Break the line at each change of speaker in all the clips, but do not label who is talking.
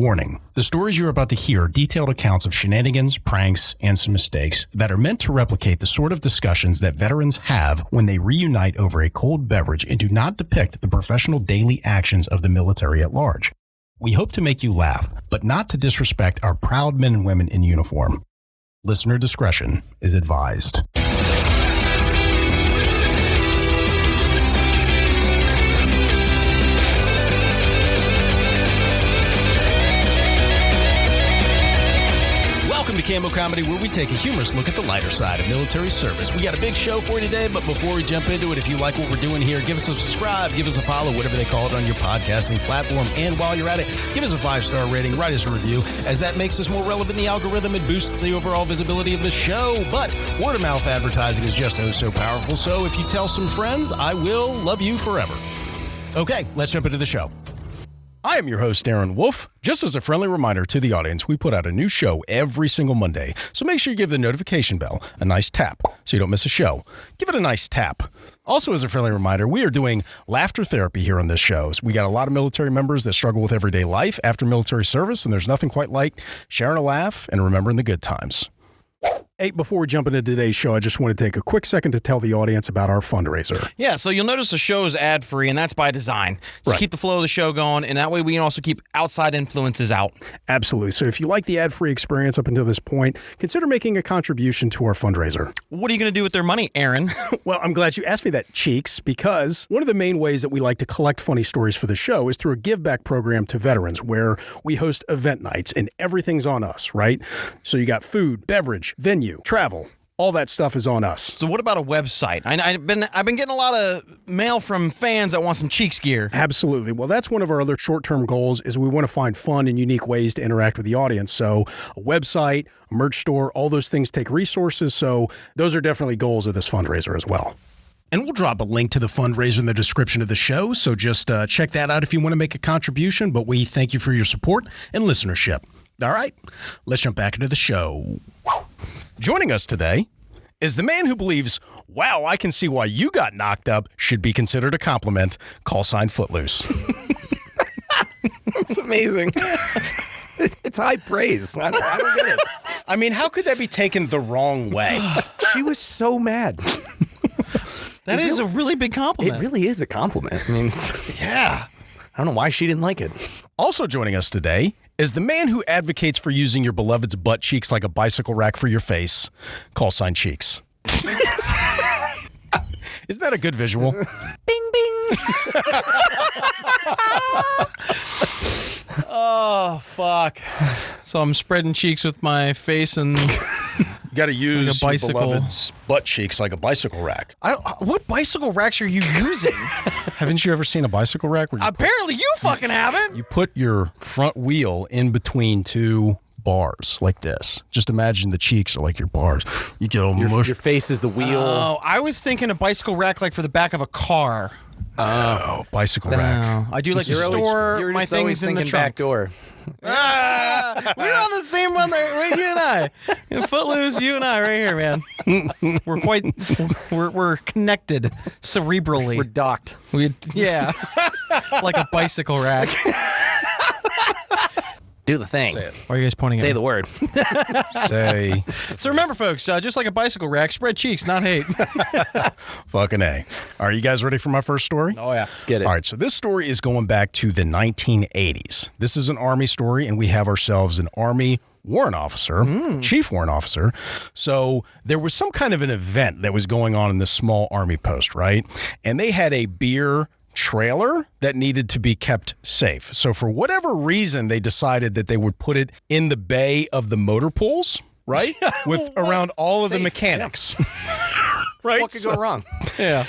Warning, the stories you're about to hear are detailed accounts of shenanigans, pranks, and some mistakes that are meant to replicate the sort of discussions that veterans have when they reunite over a cold beverage and do not depict the professional daily actions of the military at large. We hope to make you laugh, but not to disrespect our proud men and women in uniform. Listener discretion is advised. Welcome to Cammo Comedy, where we take a humorous look at the lighter side of military service. We got a big show for you today, but before we jump into it, if you like what we're doing here, give us a subscribe, give us a follow, whatever they call it on your podcasting platform. And while you're at it, give us a 5-star rating, write us a review, as that makes us more relevant in the algorithm and boosts the overall visibility of the show. But word-of-mouth advertising is just so powerful, so if you tell some friends, I will love you forever. Okay, let's jump into the show. I am your host, Aaron Wolf. Just as a friendly reminder to the audience, we put out a new show every single Monday, so make sure you give the notification bell a nice tap so you don't miss a show. Give it a nice tap. Also, as a friendly reminder, we are doing laughter therapy here on this show. We got a lot of military members that struggle with everyday life after military service, and there's nothing quite like sharing a laugh and remembering the good times. Hey, before we jump into today's show, I just want to take a quick second to tell the audience about our fundraiser.
Yeah, so you'll notice the show is ad-free, and that's by design. To keep the flow of the show going, and that way we can also keep outside influences out. Absolutely.
So if you like the ad-free experience up until this point, consider making a contribution to our fundraiser.
What are you going to do with their money, Aaron?
Well, I'm glad you asked me that, Cheeks, because one of the main ways that we like to collect funny stories for the show is through a give-back program to veterans, where we host event nights, and everything's on us, right? So you got food, beverage, venue, travel. All that stuff is on us.
So what about a website? I've been getting a lot of mail from fans that want some Cheeks gear.
Absolutely. Well, that's one of our other short-term goals, is we want to find fun and unique ways to interact with the audience. So a website, a merch store, all those things take resources. So those are definitely goals of this fundraiser as well. And we'll drop a link to the fundraiser in the description of the show, so just check that out if you want to make a contribution. But we thank you for your support and listenership. All right, let's jump back into the show. Joining us today is the man who believes, wow, I can see why you got knocked up should be considered a compliment, call sign Footloose.
That's amazing. It's high praise. I don't get it.
I mean, how could that be taken the wrong way?
She was so mad.
That is a really big compliment.
It really is a compliment. I mean,
yeah.
I don't know why she didn't like it.
Also joining us today is the man who advocates for using your beloved's butt cheeks like a bicycle rack for your face, call sign Cheeks. Isn't that a good visual?
Bing, bing. Oh, fuck. So I'm spreading cheeks with my face and...
You got to use
like
your beloved's butt cheeks like a bicycle rack.
What bicycle racks are you using?
Haven't you ever seen a bicycle rack? Where
Apparently you fucking haven't.
You put your front wheel in between two bars like this. Just imagine the cheeks are like your bars. You get all
your face is the wheel.
Oh, I was thinking a bicycle rack like for the back of a car.
Oh, bicycle rack.
I do like to store my things in the trunk.
Back door.
We're on the same one there. Wait, you and I. Footloose, you and I right here, man. We're connected cerebrally.
We're docked.
Yeah. Like a bicycle rack.
Do the thing.
Say it. Why are you guys pointing at me?
Say the word.
Say.
So remember, folks, just like a bicycle rack, spread cheeks, not hate.
Fucking A. Are you guys ready for my first story?
Oh, yeah. Let's get it.
All right. So this story is going back to the 1980s. This is an Army story, and we have ourselves an Army warrant officer, chief warrant officer. So there was some kind of an event that was going on in this small Army post, right? And they had a beer trailer that needed to be kept safe. So for whatever reason, they decided that they would put it in the bay of the motor pools, right? With around all of the mechanics. Right?
What could go wrong?
Yeah.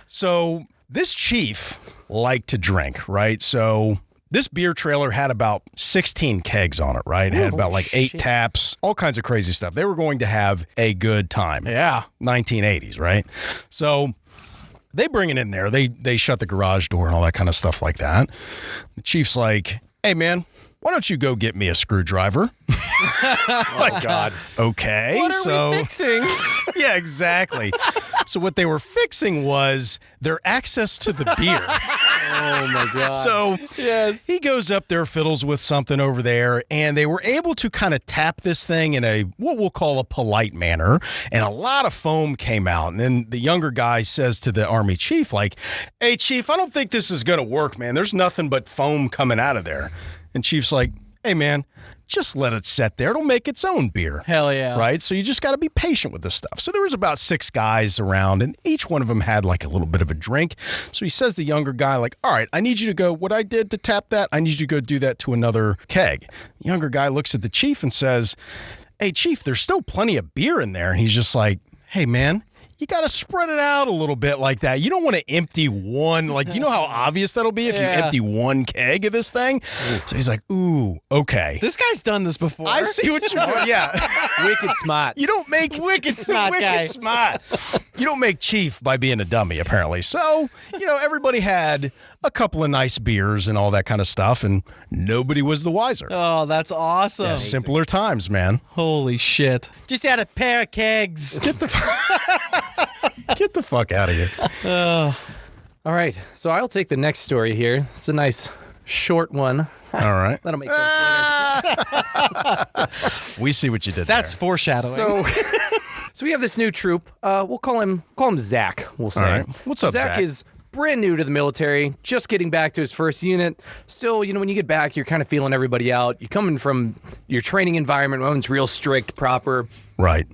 So this chief liked to drink, right? So this beer trailer had about 16 kegs on it, right? It had about like 8 taps, all kinds of crazy stuff. They were going to have a good time.
Yeah.
1980s, right? So they bring it in there. They shut the garage door and all that kind of stuff like that. The chief's like, hey, man, why don't you go get me a screwdriver?
Oh, God.
Okay.
What are we fixing?
Yeah, exactly. So what they were fixing was their access to the beer.
Oh, my God.
So he goes up there, fiddles with something over there, and they were able to kind of tap this thing in a what we'll call a polite manner, and a lot of foam came out. And then the younger guy says to the Army chief, like, hey, Chief, I don't think this is going to work, man. There's nothing but foam coming out of there. And Chief's like, hey, man, just let it set there. It'll make its own beer.
Hell yeah.
Right? So you just got to be patient with this stuff. So there was about 6 guys around, and each one of them had like a little bit of a drink. So he says to the younger guy, like, all right, I need you to go, what I did to tap that, I need you to go do that to another keg. The younger guy looks at the chief and says, hey, Chief, there's still plenty of beer in there. And he's just like, hey, man, you got to spread it out a little bit like that. You don't want to empty one. Like, you know how obvious that'll be if you empty one keg of this thing? So he's like, ooh, okay.
This guy's done this before.
I see what you're doing. Yeah.
Wicked smart.
You don't make
Wicked smart guy.
wicked smart. You don't make chief by being a dummy, apparently. So, everybody had a couple of nice beers and all that kind of stuff, and nobody was the wiser.
Oh, that's awesome.
Yeah, simpler times, man.
Holy shit. Just had a pair of kegs.
Get the fuck out of here.
All right, so I'll take the next story here. It's a nice short one.
All right.
That'll make sense later.
We see what you did
That's
there.
foreshadowing.
So we have this new troop. We'll call him Zach, we'll say.
All right. What's up, Zach?
Zach is brand new to the military, just getting back to his first unit. Still, when you get back, you're kind of feeling everybody out. You're coming from your training environment, one's real strict, proper.
Right.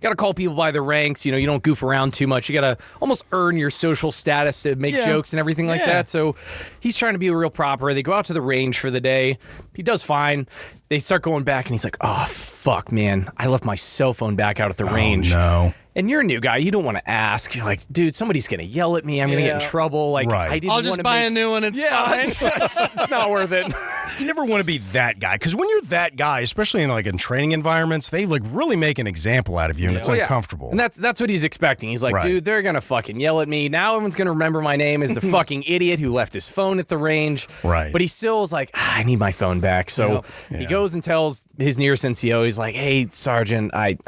Got to call people by their ranks. You don't goof around too much. You got to almost earn your social status to make jokes and everything like that. So he's trying to be real proper. They go out to the range for the day. He does fine. They start going back, and he's like, oh, fuck, man. I left my cell phone back out at the range.
No.
And you're a new guy. You don't want to ask. You're like, dude, somebody's going to yell at me. I'm going to get in trouble. Like,
Right.
I didn't
I'll just buy a new one. It's fine.
It's not worth it.
You never want to be that guy, because when you're that guy, especially in training environments, they really make an example out of you, and it's uncomfortable.
And that's what he's expecting. He's like, dude, they're going to fucking yell at me. Now everyone's going to remember my name as the fucking idiot who left his phone at the range.
Right.
But he still is like, I need my phone back. So he goes and tells his nearest NCO, he's like, hey, Sergeant, I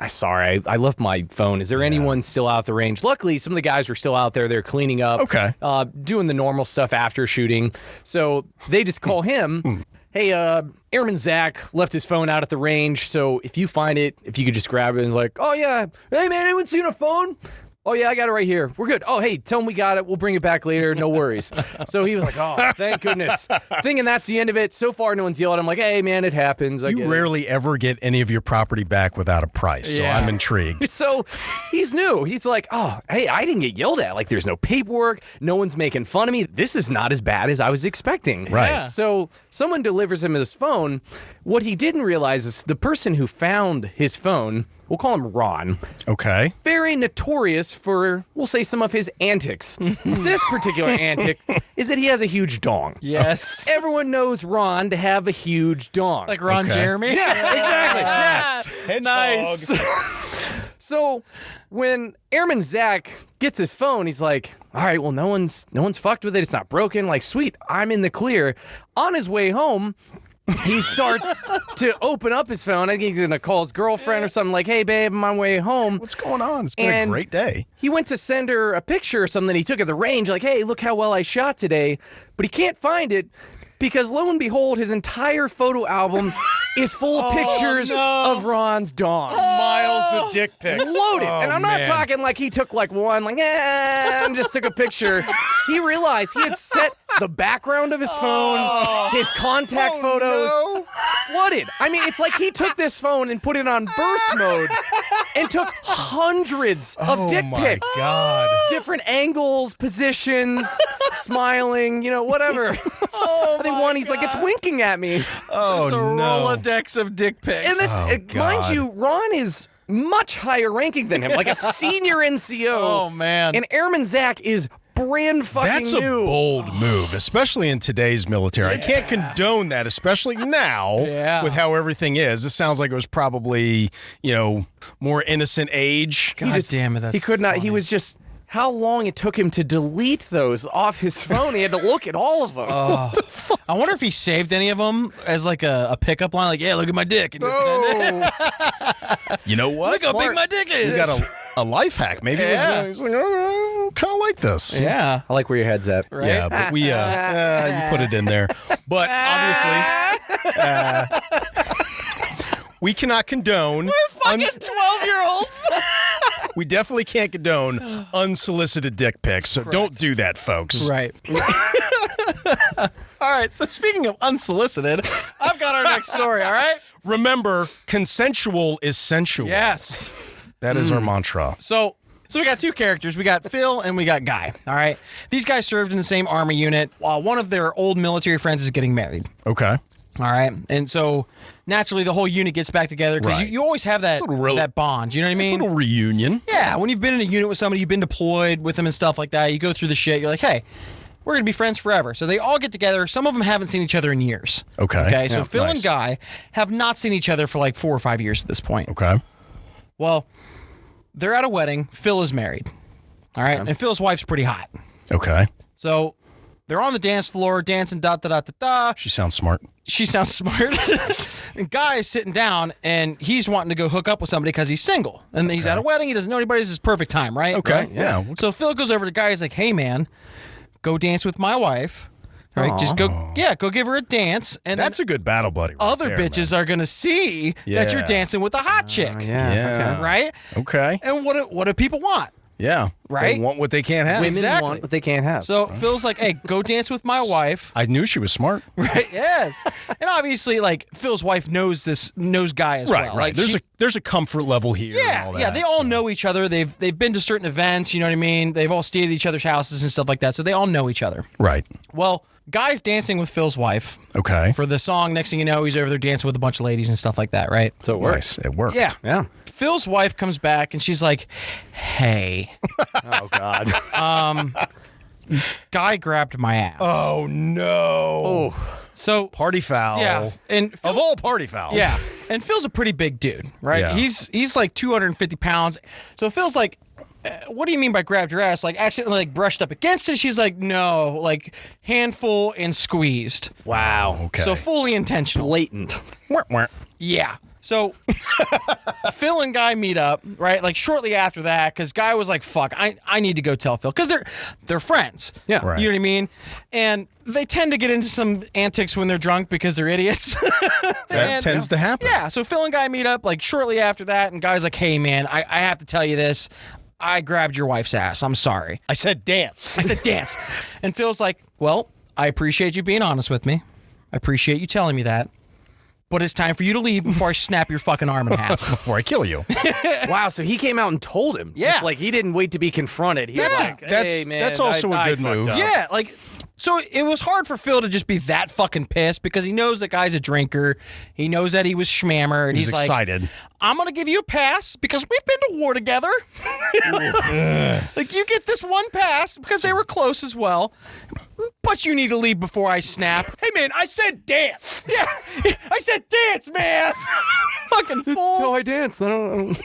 left my phone. Is there anyone still out the range? Luckily, some of the guys were still out there. They're cleaning up, doing the normal stuff after shooting. So they just call him. Hey, Airman Zach left his phone out at the range, so if you find it, if you could just grab it and like, oh yeah, hey man, anyone seen a phone? Oh yeah, I got it right here. We're good. Oh hey, tell him we got it. We'll bring it back later. No worries. So he was like, oh, thank goodness. Thinking that's the end of it. So far, no one's yelled at him. Like, hey man, it happens.
You rarely ever get any of your property back without a price, so I'm intrigued.
So he's new. He's like, oh, hey, I didn't get yelled at. Like, there's no paperwork. No one's making fun of me. This is not as bad as I was expecting.
Right. Yeah.
So someone delivers him his phone. What he didn't realize is the person who found his phone, we'll call him Ron.
Okay.
Very notorious for, we'll say, some of his antics. This particular antic is that he has a huge dong.
Yes.
Everyone knows Ron to have a huge dong.
Like Ron Jeremy?
Yeah, exactly. Yes.
Nice.
So when Airman Zach gets his phone, he's like, all right, well, no one's fucked with it. It's not broken. Like, sweet, I'm in the clear. On his way home, he starts to open up his phone. I think he's going to call his girlfriend or something like, hey, babe, I'm on my way home.
What's going on? It's been a great day.
He went to send her a picture or something that he took at the range, like, hey, look how well I shot today. But he can't find it because, lo and behold, his entire photo album is full of pictures of Ron's dong.
Miles of dick pics.
Loaded. And I'm not talking like he took like one, like, and just took a picture. He realized he had set the background of his phone, his contact photos, flooded. I mean, it's like he took this phone and put it on burst mode and took hundreds of dick pics.
Oh, my God.
Different angles, positions, smiling, whatever. I think one, he's like, it's winking at me.
Oh,
Just a Rolodex of dick pics.
And this, mind you, Ron is much higher ranking than him, like a senior NCO.
Oh, man.
And Airman Zach is brand fucking
That's a
new.
bold move, especially in today's military. I can't condone that, especially now with how everything is. This sounds like it was probably, more innocent age.
God damn it, that's
He could not,
funny.
he was just, how long it took him to delete those off his phone. He had to look at all of them.
I wonder if he saved any of them as like a pickup line, like, yeah, look at my dick. And
You know what?
look how big my dick is.
a life hack. Maybe it was, he's like, oh, I kind of like this.
Yeah.
I like where your head's at.
Right?
Yeah, but we, you put it in there. But obviously, we cannot condone.
We're fucking 12-year-olds.
We definitely can't condone unsolicited dick pics. So don't do that, folks.
Right. All right. So speaking of unsolicited, I've got our next story. All right.
Remember, consensual is sensual.
Yes.
That is our mantra.
So we got two characters. We got Phil and we got Guy. All right. These guys served in the same army unit while one of their old military friends is getting married.
Okay.
All right. And so naturally the whole unit gets back together because
Right.
you always have that bond. You know what I
It's a
mean?
little reunion.
Yeah. When you've been in a unit with somebody, you've been deployed with them and stuff like that, you go through the shit. You're like, hey, we're going to be friends forever. So they all get together. Some of them haven't seen each other in years.
Okay.
So
Yeah,
Phil
nice.
and Guy have not seen each other for like 4 or 5 years at this point.
Okay.
Well, they're at a wedding. Phil is married. All right. And Phil's wife's pretty hot.
Okay.
So they're on the dance floor dancing, da-da-da-da-da.
She sounds smart.
She sounds smart. And Guy is sitting down, and he's wanting to go hook up with somebody because he's single. And he's at a wedding. He doesn't know anybody. This is his perfect time, right?
Okay.
Right?
Yeah.
So Phil goes over to Guy. He's like, hey, man, go dance with my wife. Right? Just go give her a dance. And
That's a good battle buddy. Right
other
there,
bitches
man.
are going to see that you're
Yeah.
dancing with a hot chick.
Yeah.
Right?
Okay.
And what do people want?
Yeah.
Right?
They want what they can't have.
Women
Exactly.
want what they can't have.
So Phil's like, hey, go dance with my wife.
I knew she was smart.
Right? Yes. And obviously, like, Phil's wife knows Guy as well.
Right.
Like,
There's a comfort level here. and all
Yeah,
that,
they all
so.
know each other. They've been to certain events, you know what I mean? They've all stayed at each other's houses and stuff like that. So they all know each other.
Right.
Well, Guy's dancing with Phil's wife
Okay.
for the song. Next thing you know, he's over there dancing with a bunch of ladies and stuff like that, right?
So it works.
Nice. It worked.
Yeah.
Yeah.
Phil's wife comes back and she's like, hey,
Oh, God.
Guy grabbed my ass.
Oh no.
So
Party foul.
yeah, and Phil,
Of all party fouls.
yeah, and Phil's a pretty big dude, right?
Yeah.
He's like 250 pounds. So Phil's like, what do you mean by grabbed your ass? Like accidentally like brushed up against it? She's like, no, like handful and squeezed.
Wow.
Okay.
So fully intentional.
Blatant.
Wah, wah.
Yeah. So Phil and Guy meet up, right? Like shortly after that, because Guy was like, fuck, I need to go tell Phil. Because they're friends.
Yeah.
Right.
You know what I mean? And they tend to get into some antics when they're drunk because they're idiots.
That tends to happen.
Yeah. So Phil and Guy meet up like shortly after that, and Guy's like, hey, man, I have to tell you this. I grabbed your wife's ass. I'm sorry.
I said dance.
I said dance. And Phil's like, well, I appreciate you being honest with me. I appreciate you telling me that. But it's time for you to leave before I snap your fucking arm in half.
Before I kill you.
Wow. So he came out and told him.
Yeah.
It's like he didn't wait to be confronted. He was like, hey, man,
that's also a good
fucked
move.
up.
Yeah, like, so it was hard for Phil to just be that fucking pissed because he knows that Guy's a drinker. He knows that he was schmammer. And
He's
he's like,
excited.
I'm going to give you a pass because we've been to war together. Like, you get this one pass because they were close as well. But you need to leave before I snap.
Hey man, I said dance.
Yeah, I said dance, man. Fucking full.
So I danced. I don't.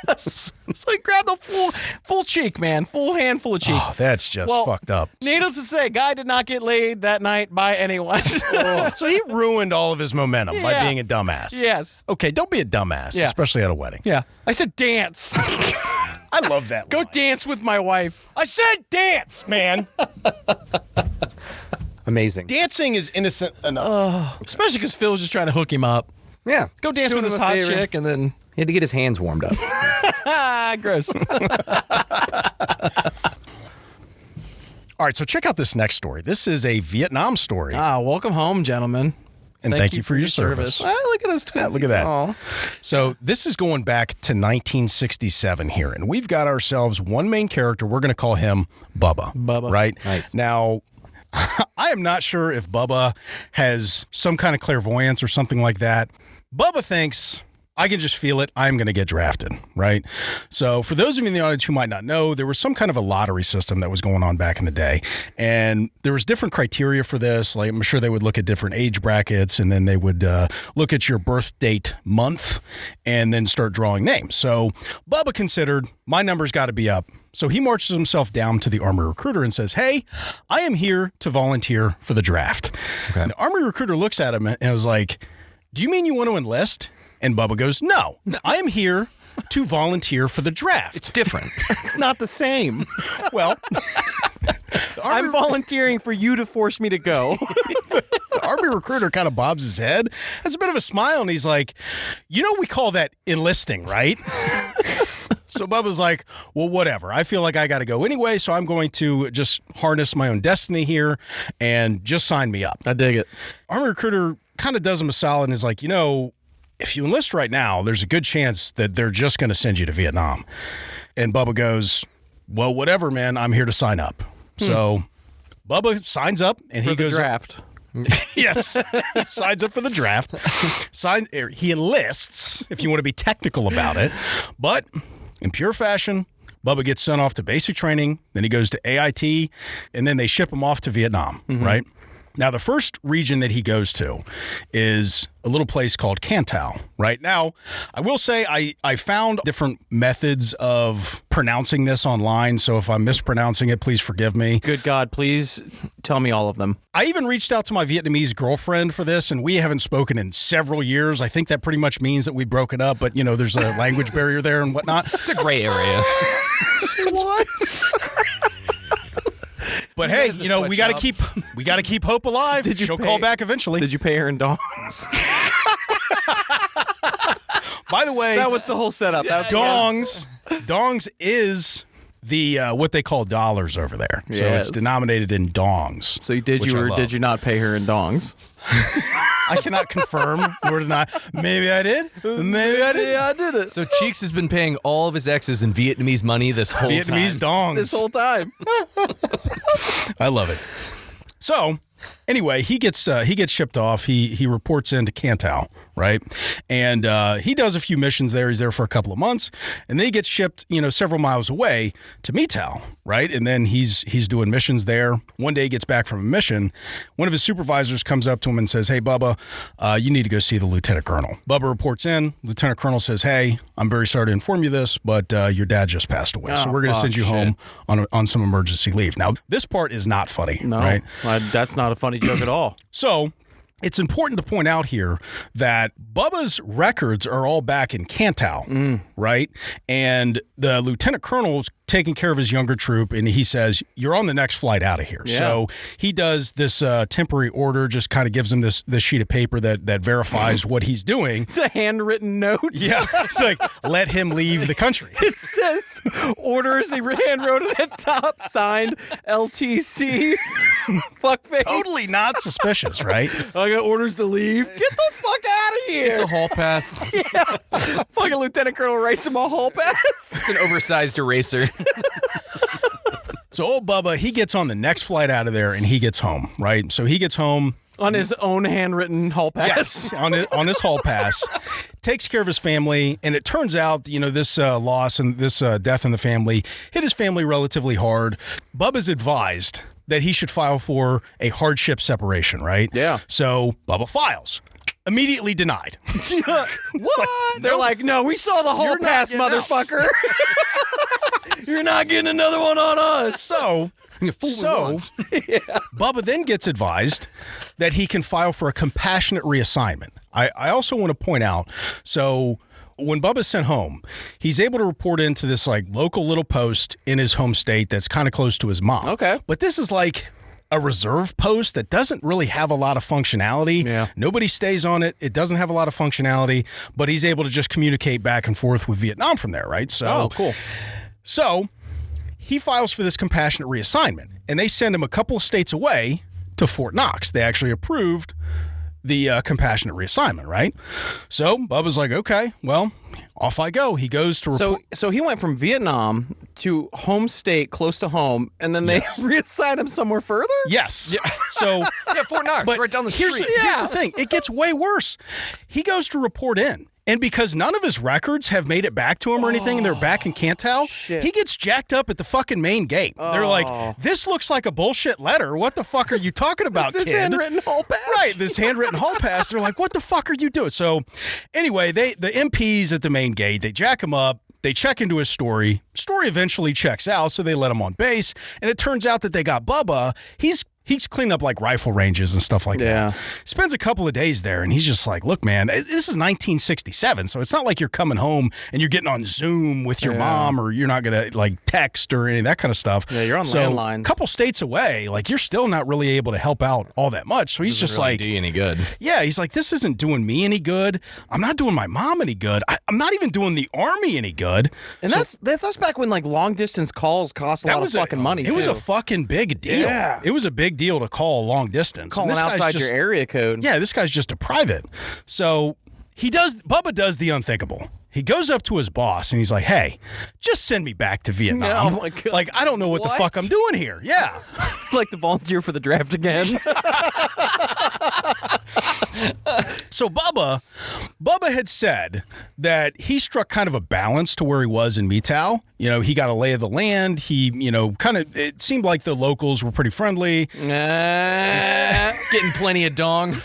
Yes. So he grabbed the full cheek, man. Full handful of cheek.
Oh, that's just
Well,
fucked up.
Needless to say, Guy did not get laid that night by anyone.
So he ruined all of his momentum by
Yeah.
being a dumbass.
Yes.
Okay, don't be a dumbass,
Yeah.
especially at a wedding.
Yeah. I said dance.
I love that.
Go
line.
dance with my wife.
I said dance, man.
Amazing.
Dancing is innocent enough.
Especially because Phil was just trying to hook him up.
Yeah.
Go dance
Doing
with this
him a
hot
favor.
chick and then...
He had to get his hands warmed up.
gross.
All right, so check out this next story. This is a Vietnam story,
Welcome home, gentlemen.
and thank you for your service.
Look at us.
Yeah, look at that.
Aw.
So this is going back to 1967 here, and we've got ourselves one main character. We're going to call him Bubba.
Bubba.
Right?
Nice.
Now, I am not sure if Bubba has some kind of clairvoyance or something like that. Bubba thinks, I can just feel it. I'm going to get drafted, right? So for those of you in the audience who might not know, there was some kind of a lottery system that was going on back in the day. And there was different criteria for this. Like, I'm sure they would look at different age brackets, and then they would look at your birth date month and then start drawing names. So Bubba considered, my number's got to be up. So he marches himself down to the Army recruiter and says, hey, I am here to volunteer for the draft.
Okay.
And the Army recruiter looks at him and was like, do you mean you want to enlist? And Bubba goes, no, I am here to volunteer for the draft.
It's different.
It's not the same.
Well,
I'm volunteering for you to force me to go.
the Army recruiter kind of bobs his head, has a bit of a smile, and he's like, we call that enlisting, right? So Bubba's like, well, whatever. I feel like I got to go anyway, so I'm going to just harness my own destiny here and just sign me up.
I dig it.
Army recruiter kind of does him a solid and is like, if you enlist right now, there's a good chance that they're just going to send you to Vietnam. And Bubba goes, well, whatever, man. I'm here to sign up. So Bubba signs up and
For
he
the
goes
draft.
Yes, he signs up for the draft. He enlists, if you want to be technical about it. But in pure fashion, Bubba gets sent off to basic training. Then he goes to AIT, and then they ship him off to Vietnam, right? Now, the first region that he goes to is a little place called Can Tho, right? Now, I will say I found different methods of pronouncing this online, so if I'm mispronouncing it, please forgive me.
Good God, please tell me all of them.
I even reached out to my Vietnamese girlfriend for this, and we haven't spoken in several years. I think that pretty much means that we've broken up, but, there's a language barrier there and whatnot.
It's a gray area.
What?
But hey, we got to keep hope alive. She'll call back eventually.
Did you pay her in dongs?
By the way,
That was the whole setup.
dongs is the what they call dollars over there. So
Yes.
it's denominated in dongs.
So did
which
you
I
or
love.
did you not pay her in dongs?
I cannot confirm nor deny. Maybe I did. Maybe I did.
Yeah, I did it.
So Cheeks has been paying all of his exes in Vietnamese money this whole
Vietnamese
time.
dongs.
This whole time.
I love it. So anyway, he gets shipped off. He reports into Can Tho, right? And he does a few missions there. He's there for a couple of months, and then he gets shipped, several miles away to My Tho, right? And then he's doing missions there. One day he gets back from a mission. One of his supervisors comes up to him and says, "Hey, Bubba, you need to go see the lieutenant colonel." Bubba reports in. Lieutenant colonel says, "Hey, I'm very sorry to inform you this, but your dad just passed away, so we're going to send you home on some emergency leave." Now, this part is not funny,
No,
right?
that's not a funny joke at all.
So it's important to point out here that Bubba's records are all back in Can Tho, right? And the lieutenant colonel's taking care of his younger troop, and he says, "You're on the next flight out of here."
Yeah.
So he does this temporary order, just kind of gives him this sheet of paper that verifies what he's doing.
It's a handwritten note.
Yeah, it's like, let him leave the country.
It says orders. He hand wrote it at top, signed LTC. Fuckface.
Totally not suspicious, right?
I got orders to leave. Get the fuck out of here.
It's a hall pass.
Fucking Lieutenant Colonel writes him a hall pass.
It's an oversized eraser.
So old Bubba, he gets on the next flight out of there, and he gets home, right? So he gets home.
On his own handwritten hall pass.
Yes, on his hall pass, takes care of his family, and it turns out, this loss and this death in the family hit his family relatively hard. Bubba's advised that he should file for a hardship separation, right?
Yeah.
So Bubba files. Immediately denied.
What? They're like, no, we saw the hall
You're not
pass,
getting out."
motherfucker. You're not getting another one on us.
So Bubba then gets advised that he can file for a compassionate reassignment. I also want to point out, so when Bubba's sent home, he's able to report into this local little post in his home state that's kind of close to his mom.
Okay.
But this is a reserve post that doesn't really have a lot of functionality.
Yeah.
Nobody stays on it. It doesn't have a lot of functionality, but he's able to just communicate back and forth with Vietnam from there, right? So,
cool.
So he files for this compassionate reassignment, and they send him a couple of states away to Fort Knox. They actually approved the compassionate reassignment, right? So Bubba's like, okay, well, off I go. He goes to report.
So he went from Vietnam to home state close to home, and then they reassigned him somewhere further?
Yes. Yeah. So
Yeah, Fort Knox,
but
right down the
here's,
street.
here's the thing. It gets way worse. He goes to report in. And because none of his records have made it back to him or anything, and they're back in Can Tho, he gets jacked up at the fucking main gate. They're like, "This looks like a bullshit letter. What the fuck are you talking about,
This
kid?"
handwritten hall pass.
Right, this handwritten hall pass. They're like, "What the fuck are you doing?" So anyway, the MPs at the main gate, they jack him up. They check into his story. Story eventually checks out, so they let him on base. And it turns out that they got Bubba. He's he's cleaned up like rifle ranges and stuff like that. Spends a couple of days there, and he's just like, look, man, this is 1967, so it's not like you're coming home and you're getting on Zoom with your mom, or you're not going to like text or any of that kind of stuff.
Yeah, you're on landline.
A couple states away, like you're still not really able to help out all that much. So he's just
really
like,
do you any good?
Yeah, he's like, this isn't doing me any good. I'm not doing my mom any good. I'm not even doing the Army any good.
And that's back when like long distance calls cost a lot of fucking money.
It was a fucking big deal.
Yeah.
It was a big deal to call long distance.
Calling outside your area code.
Yeah, this guy's just a private. So Bubba does the unthinkable. He goes up to his boss and he's like, hey, just send me back to Vietnam.
Oh my God.
Like, I don't know what the fuck I'm doing here. Yeah.
Like to volunteer for the draft again.
So Bubba had said that he struck kind of a balance to where he was in Metau. You know, he got a lay of the land. He, it seemed like the locals were pretty friendly.
Getting plenty of dong.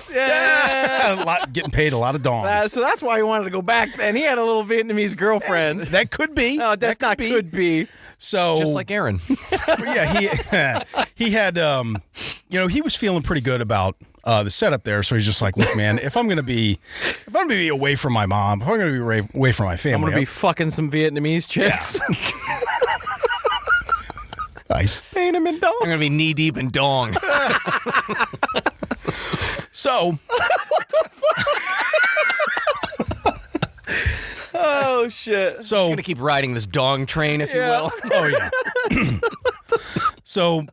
Getting paid a lot of dongs.
So that's why he wanted to go back then. He had a little Vietnamese girlfriend.
That could be.
No, that's not could be.
So
Just like Aaron.
Yeah, he had, he was feeling pretty good about the setup there. So he's just like, look, man, if I'm gonna be away from my mom, if I'm gonna be away from my family,
I'm gonna be fucking some Vietnamese chicks.
Nice.
Paying him in dong.
I'm gonna be knee deep in dong.
So.
Oh shit!
So just gonna keep riding this dong train, if you will.
Oh yeah. So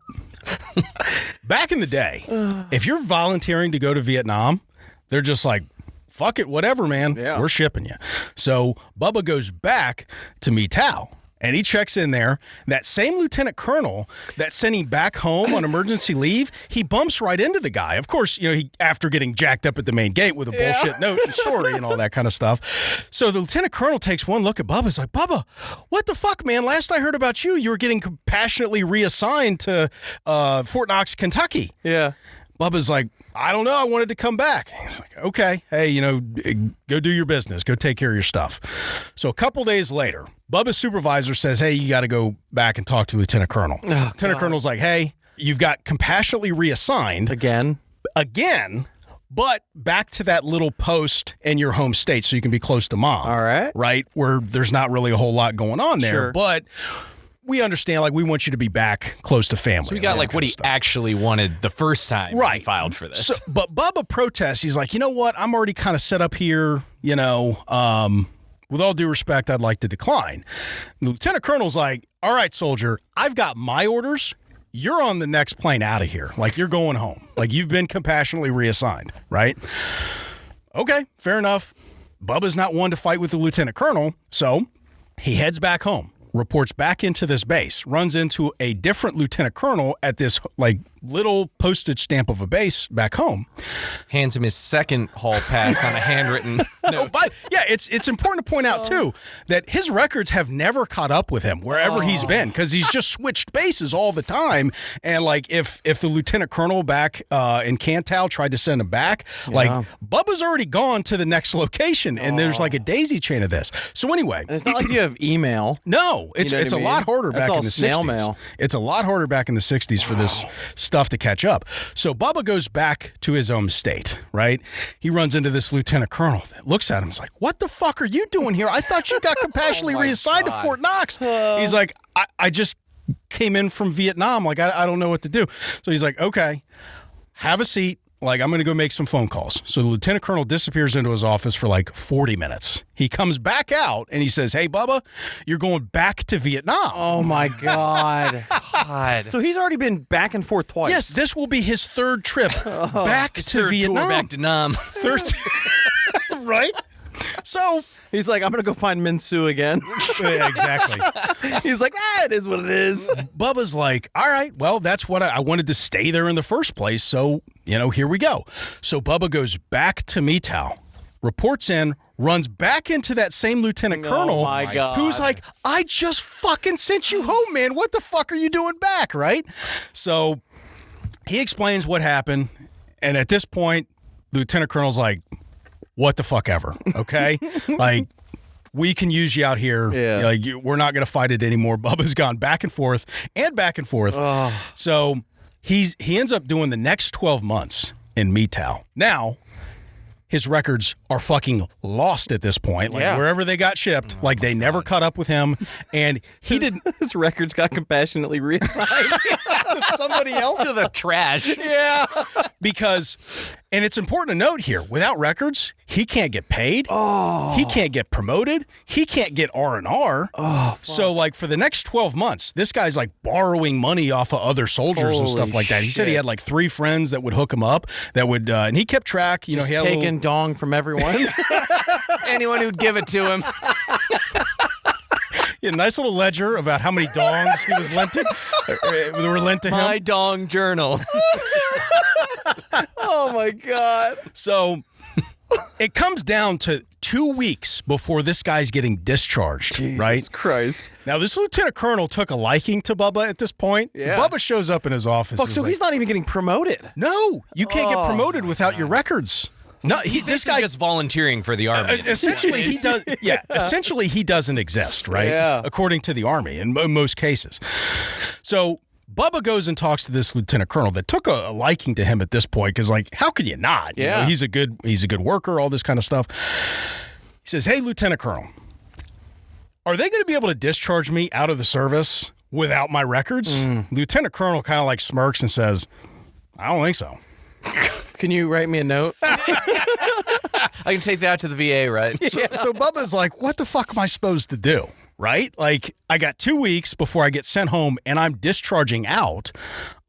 back in the day, if you're volunteering to go to Vietnam, they're just like, fuck it, whatever, man.
Yeah.
We're shipping you. So Bubba goes back to Metau. And he checks in there. That same lieutenant colonel that sent him back home on emergency leave, he bumps right into the guy. Of course, he after getting jacked up at the main gate with a bullshit note and story and all that kind of stuff. So the lieutenant colonel takes one look at Bubba. He's like, Bubba, what the fuck, man? Last I heard about you, you were getting compassionately reassigned to Fort Knox, Kentucky.
Yeah.
Bubba's like, I don't know. I wanted to come back. He's like, okay, hey, go do your business. Go take care of your stuff. So a couple days later, Bubba's supervisor says, hey, you got to go back and talk to Lieutenant Colonel. Lieutenant Colonel's like, hey, you've got compassionately reassigned.
Again,
but back to that little post in your home state so you can be close to mom.
All right.
Right? Where there's not really a whole lot going on there.
Sure.
But we understand, like, we want you to be back close to family.
So we got like what he actually wanted the first time he filed for this.
So, but Bubba protests. He's like, you know what? I'm already kind of set up here, with all due respect, I'd like to decline. Lieutenant Colonel's like, all right, soldier, I've got my orders. You're on the next plane out of here. Like, you're going home. Like, you've been compassionately reassigned, right? Okay, fair enough. Bubba's not one to fight with the Lieutenant Colonel, so he heads back home. Reports back into this base, runs into a different lieutenant colonel at this like little postage stamp of a base back home.
Hands him his second hall pass on a handwritten note.
But yeah, it's important to point out too that his records have never caught up with him wherever he's been, because he's just switched bases all the time. And like if the lieutenant colonel back in Cantal tried to send him back, like Bubba's already gone to the next location, and there's like a daisy chain of this. So anyway,
and it's not like you have email.
No, it's a lot harder back in the 60s.
Mail.
It's a lot harder back in the 60s for this stuff to catch up. So Bubba goes back to his own state, right? He runs into this lieutenant colonel that looks at him and is like, what the fuck are you doing here? I thought you got compassionately reassigned to Fort Knox. He's like, I just came in from Vietnam. Like, I don't know what to do. So he's like, okay, have a seat. Like, I'm going to go make some phone calls. So the lieutenant colonel disappears into his office for like 40 minutes. He comes back out and he says, hey, Bubba, you're going back to Vietnam.
Oh, my God. So he's already been back and forth twice.
Yes, this will be his third trip back to Vietnam.
Tour back to Nam.
Right? So
he's like, I'm going to go find Min Soo again.
Yeah, exactly.
He's like, it is what it is.
Bubba's like, all right, well, that's what I wanted to stay there in the first place. So, here we go. So Bubba goes back to Metau, reports in, runs back into that same lieutenant colonel.
Oh my God.
Who's like, I just fucking sent you home, man. What the fuck are you doing back, right? So he explains what happened. And at this point, lieutenant colonel's like, what the fuck ever, okay? Like, we can use you out here.
Yeah.
Like, we're not going to fight it anymore. Bubba's gone back and forth.
Oh.
So he ends up doing the next 12 months in Metau. Now, his records are fucking lost at this point. Like, wherever they got shipped, they never caught up with him. And he didn't.
His records got compassionately reassigned to somebody else.
To the trash.
Yeah.
Because, and it's important to note here, without records, he can't get paid. He can't get promoted. He can't get R&R. So, like, for the next 12 months, this guy's, like, borrowing money off of other soldiers and stuff like that. He said he had, like, 3 friends that would hook him up, that would, and he kept track. You know, he had
taking dong from everyone.
Anyone who'd give it to him.
He had a nice little ledger about how many dongs he was lent to, were lent to him.
My dong journal.
Oh, my God.
So it comes down to 2 weeks before this guy's getting discharged, right?
Jesus Christ.
Now, this lieutenant colonel took a liking to Bubba at this point.
Yeah.
Bubba shows up in his office.
Fuck, so he's not even getting promoted.
No, you can't get promoted without your records. No, this guy
just volunteering for the army.
Essentially, he does. Yeah, essentially, he doesn't exist, right?
Yeah.
According to the army, in most cases. So Bubba goes and talks to this lieutenant colonel that took a liking to him at this point, because, like, how could you not? You know, he's a good worker, all this kind of stuff. He says, "Hey, Lieutenant Colonel, are they going to be able to discharge me out of the service without my records?" Lieutenant Colonel kind of like smirks and says, "I don't think so."
Can you write me a note?
I can take that to the VA, right?
So Bubba's like, what the fuck am I supposed to do? Right? Like, I got 2 weeks before I get sent home and I'm discharging out.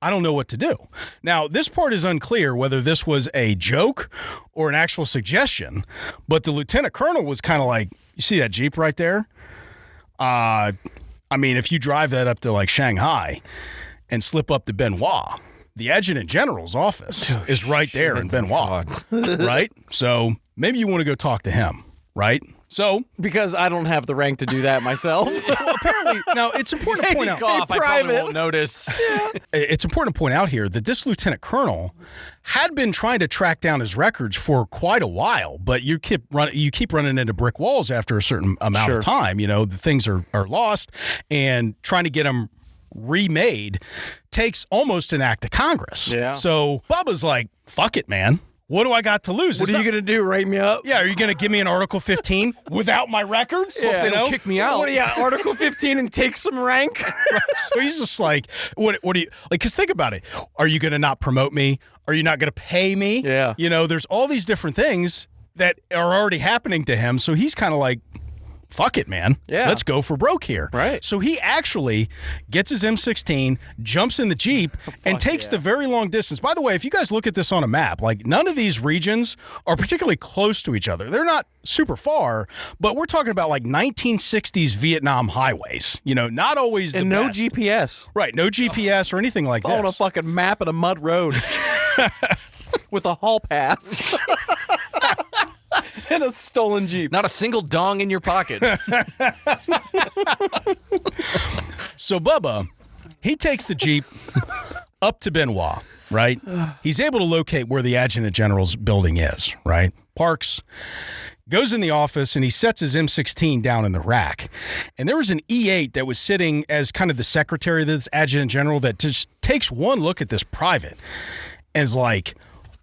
I don't know what to do. Now, this part is unclear whether this was a joke or an actual suggestion, but the lieutenant colonel was kind of like, you see that Jeep right there? I mean, if you drive that up to, like, Shanghai and slip up to Benoit, the adjutant general's office is right there in Benoit, right? So maybe you want to go talk to him, right? So,
because I don't have the rank to do that myself.
Well, apparently, now it's important to point out.
I probably won't notice.
It's important to point out here that this lieutenant colonel had been trying to track down his records for quite a while, but you keep running into brick walls after a certain amount of time. You know, the things are lost, and trying to get them remade takes almost an act of Congress. Yeah. So Bubba's like, fuck it, man. What do I got to lose?
What are you going to do? Write me up?
Yeah, are you going to give me an Article 15 without my records?
Yeah, they don't kick me out.
What do you got, Article 15 and take some rank?
Right. So he's just like, what do you, like, because think about it. Are you going to not promote me? Are you not going to pay me?
Yeah.
You know, there's all these different things that are already happening to him. So he's kind of like, fuck it, man.
Yeah.
Let's go for broke here.
Right.
So he actually gets his M16, jumps in the Jeep, and takes the very long distance. By the way, if you guys look at this on a map, like, none of these regions are particularly close to each other. They're not super far, but we're talking about, like, 1960s Vietnam highways. You know, not always
and
the
no
best.
GPS.
Right, no GPS or anything like that.
On a fucking map and a mud road. With a hall pass. And a stolen Jeep.
Not a single dong in your pocket.
So Bubba, he takes the Jeep up to Benoit, right? He's able to locate where the adjutant general's building is, right? Parks, goes in the office, and he sets his M16 down in the rack. And there was an E8 that was sitting as kind of the secretary of this adjutant general that just takes one look at this private and is like,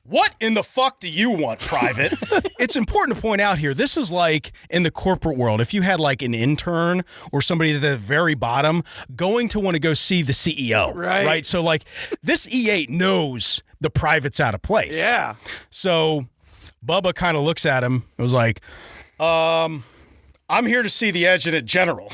what in the fuck do you want, private? It's important to point out here, this is like in the corporate world. If you had like an intern or somebody at the very bottom going to want to go see the CEO, right? So like this E8 knows the private's out of place.
Yeah.
So Bubba kind of looks at him and was like, I'm here to see the adjutant general.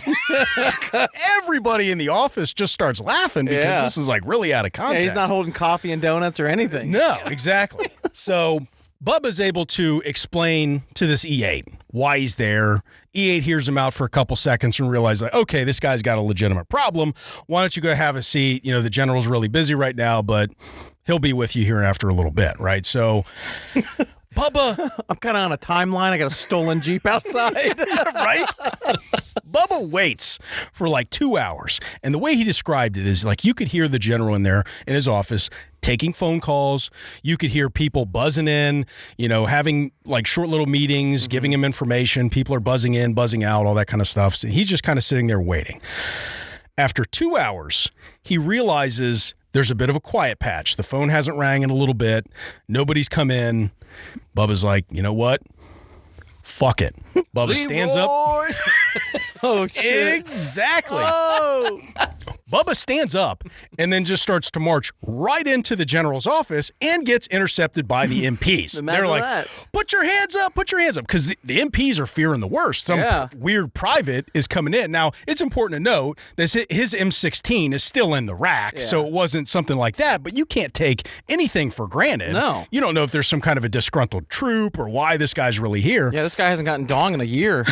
Everybody in the office just starts laughing because this is like really out of context.
Yeah, he's not holding coffee and donuts or anything.
No, exactly. So Bubba's able to explain to this E8 why he's there. E8 hears him out for a couple seconds and realizes, like, okay, this guy's got a legitimate problem. Why don't you go have a seat? You know, the general's really busy right now, but he'll be with you here after a little bit, right? So Bubba,
I'm kind of on a timeline. I got a stolen Jeep outside.
right? Bubba waits for like 2 hours. And the way he described it is like you could hear the general in there in his office taking phone calls. You could hear people buzzing in, you know, having like short little meetings, giving him information. People are buzzing in, buzzing out, all that kind of stuff. So he's just kind of sitting there waiting. After 2 hours, he realizes there's a bit of a quiet patch. The phone hasn't rang in a little bit. Nobody's come in. Bubba's like, you know what? Fuck it. Bubba stands up.
Oh, shit.
Exactly.
Oh.
Bubba stands up and then just starts to march right into the general's office and gets intercepted by the MPs. They're like, put your hands up, because the MPs are fearing the worst. Some weird private is coming in. Now, it's important to note that his M16 is still in the rack, so it wasn't something like that, but you can't take anything for granted.
No.
You don't know if there's some kind of a disgruntled troop or why this guy's really here.
Yeah, this guy hasn't gotten dong in a year.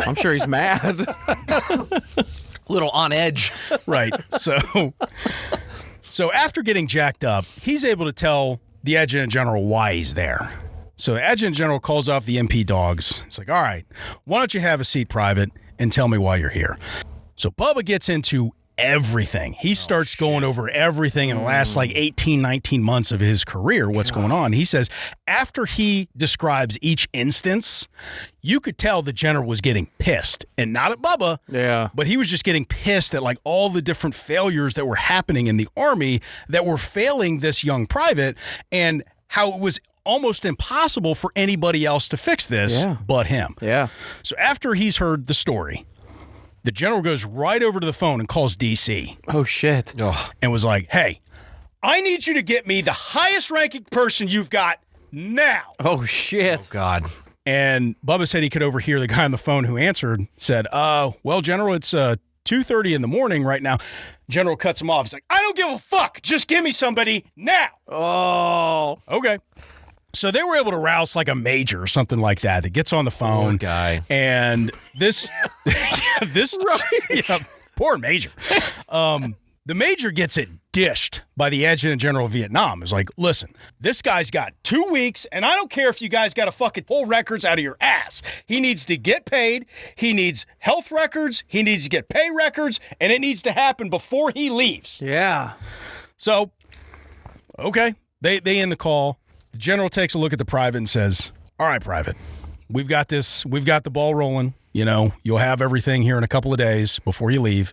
I'm sure he's mad.
Little on edge.
Right. So after getting jacked up, he's able to tell the adjutant general why he's there. So the adjutant general calls off the MP dogs. It's like, all right, why don't you have a seat, Private, and tell me why you're here. So Bubba gets into everything. He starts going over everything in the last 18, 19 months of his career, what's going on. He says after he describes each instance, you could tell the general was getting pissed, and not at Bubba, but he was just getting pissed at all the different failures that were happening in the Army that were failing this young private, and how it was almost impossible for anybody else to fix this but him.
Yeah.
So after he's heard the story, the general goes right over to the phone and calls DC.
Oh, shit.
And was like, hey, I need you to get me the highest ranking person you've got now.
Oh, shit.
Oh, God.
And Bubba said he could overhear the guy on the phone who answered, said, well, General, it's 2:30 in the morning right now. General cuts him off. He's like, I don't give a fuck. Just give me somebody now.
Oh.
Okay. So they were able to rouse a major or something like that gets on the phone.
Poor guy.
And this, poor major. The major gets it dished by the adjutant general of Vietnam. It's like, listen, this guy's got 2 weeks, and I don't care if you guys got to fucking pull records out of your ass. He needs to get paid. He needs health records. He needs to get pay records, and it needs to happen before he leaves.
Yeah.
So, okay, they end the call. The general takes a look at the private and says, all right, Private, we've got this. We've got the ball rolling. You'll have everything here in a couple of days before you leave.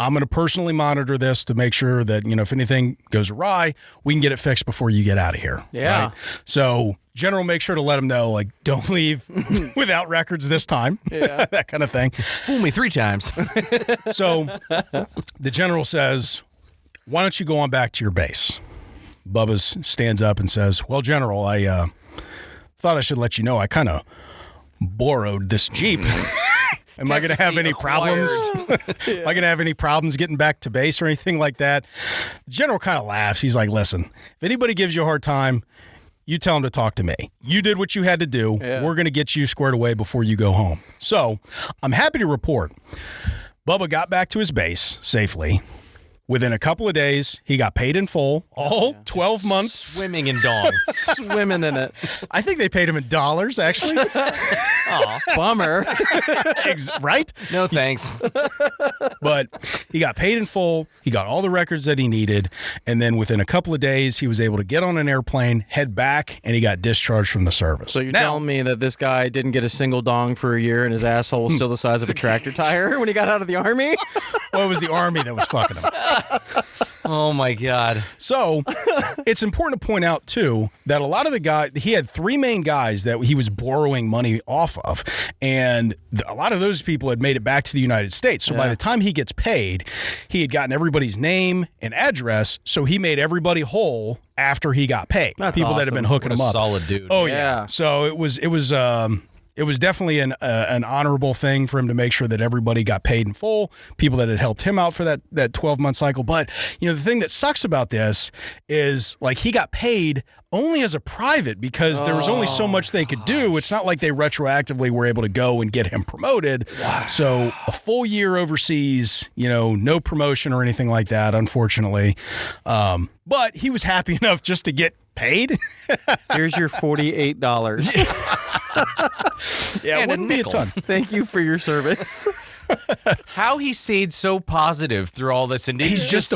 I'm going to personally monitor this to make sure that, if anything goes awry, we can get it fixed before you get out of here.
Yeah.
Right? So general, make sure to let him know, don't leave without records this time. Yeah. That kind of thing.
Fool me 3 times.
So the general says, why don't you go on back to your base? Bubba stands up and says, well, General, I thought I should let you know I kind of borrowed this Jeep. Am I going to have any problems? Am I going to have any problems getting back to base or anything like that? The general kind of laughs. He's like, listen, if anybody gives you a hard time, you tell them to talk to me. You did what you had to do. Yeah. We're going to get you squared away before you go home. So I'm happy to report Bubba got back to his base safely. Within a couple of days, he got paid in full, all 12 months.
Swimming in dong.
Swimming in it.
I think they paid him in dollars, actually.
Aw, bummer.
Right?
No thanks.
But he got paid in full. He got all the records that he needed. And then within a couple of days, he was able to get on an airplane, head back, and he got discharged from the service.
So you're telling me that this guy didn't get a single dong for a year and his asshole was still the size of a tractor tire when he got out of the Army?
Well, it was the Army that was fucking him.
Oh, my God.
So it's important to point out, too, that a lot of the guys, he had 3 main guys that he was borrowing money off of. And a lot of those people had made it back to the United States. So by the time he gets paid, he had gotten everybody's name and address. So he made everybody whole after he got paid.
That's
people
awesome.
that had been hooking
What
him
a
up.
solid dude.
Oh, yeah. So it was definitely an honorable thing for him to make sure that everybody got paid in full, people that had helped him out for that 12-month cycle. But, the thing that sucks about this is, he got paid only as a private because there was only so much they could do. It's not like they retroactively were able to go and get him promoted. Wow. So a full year overseas, no promotion or anything like that, unfortunately. But he was happy enough just to get paid.
Here's your $48.
Yeah, it wouldn't be a ton.
Thank you for your service.
How he stayed so positive through all this, and he's just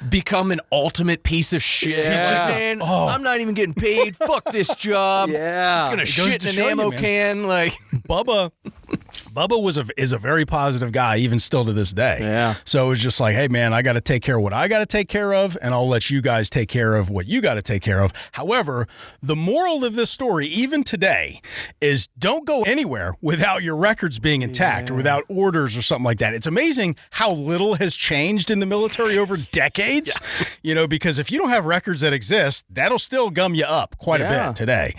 become an ultimate piece of shit.
Yeah.
He's just saying, I'm not even getting paid. Fuck this job.
Yeah.
It's gonna shit in an ammo can.
Bubba Bubba is a very positive guy, even still to this day.
Yeah.
So it was just like, hey, man, I got to take care of what I got to take care of, and I'll let you guys take care of what you got to take care of. However, the moral of this story, even today, is don't go anywhere without your records being intact or without orders or something like that. It's amazing how little has changed in the military over decades, because if you don't have records that exist, that'll still gum you up quite a bit today.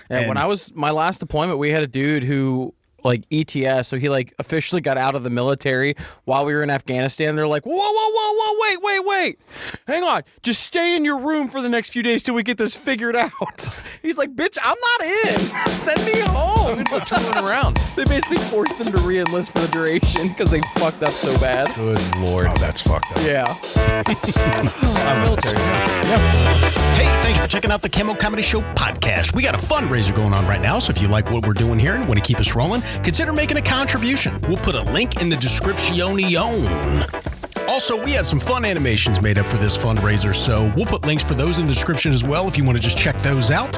And when I was my last deployment, we had a dude who ETS, so he officially got out of the military while we were in Afghanistan. They're like, whoa, wait, hang on, just stay in your room for the next few days till we get this figured out. He's like, bitch, I'm not in. Send me home.
Tooling around.
They basically forced him to re-enlist for the duration because they fucked up so bad.
Good Lord.
Oh, that's fucked up.
Yeah.
I love military. Hey, thanks for checking out the Cammo Comedy Show Podcast. We got a fundraiser going on right now, so if you like what we're doing here and want to keep us rolling, consider making a contribution. We'll put a link in the description. Also, we had some fun animations made up for this fundraiser, so we'll put links for those in the description as well if you want to just check those out.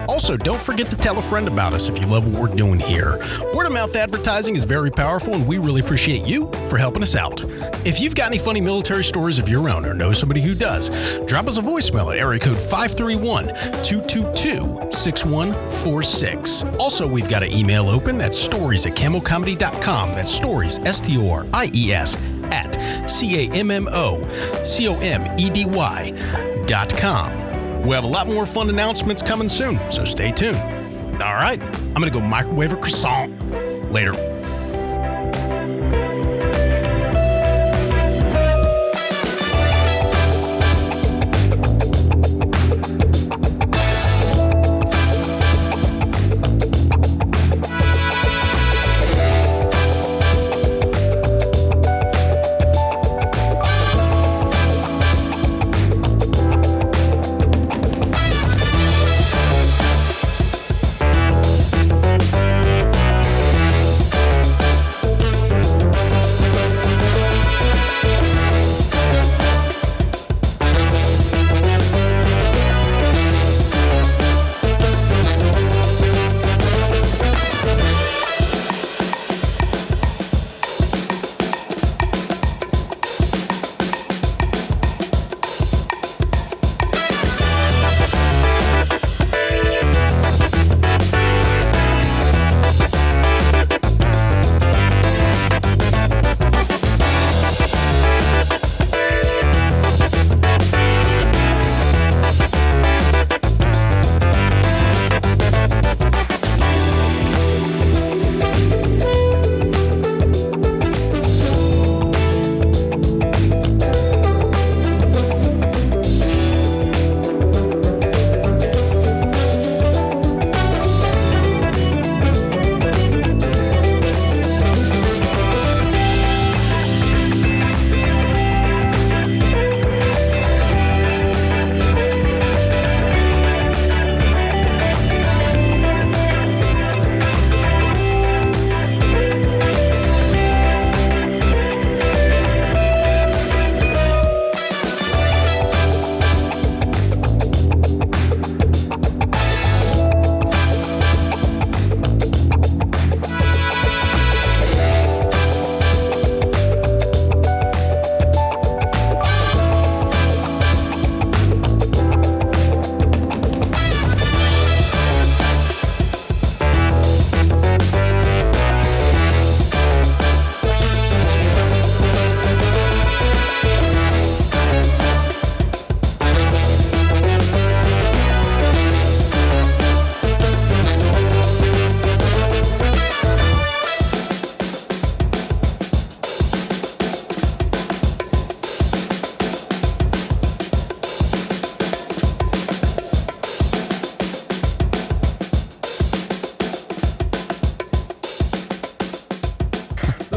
Also, don't forget to tell a friend about us if you love what we're doing here. Word of mouth advertising is very powerful, and we really appreciate you for helping us out. If you've got any funny military stories of your own or know somebody who does, drop us a voicemail at area code 531-222-6146. Also, we've got an email open. That's stories@cammocomedy.com. That's stories, STORIES, at CAMMOCOMEDY.com. We'll have a lot more fun announcements coming soon, so stay tuned. All right, I'm going to go microwave a croissant. Later.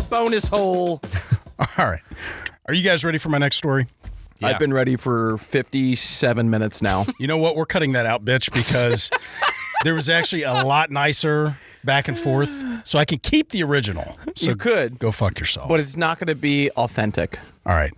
Bonus hole.
All right. Are you guys ready for my next story?
Yeah.
I've been ready for 57 minutes now.
You know what? We're cutting that out, bitch, because there was actually a lot nicer back and forth, so I can keep the original. So
you could.
Go fuck yourself.
But it's not going to be authentic.
All right.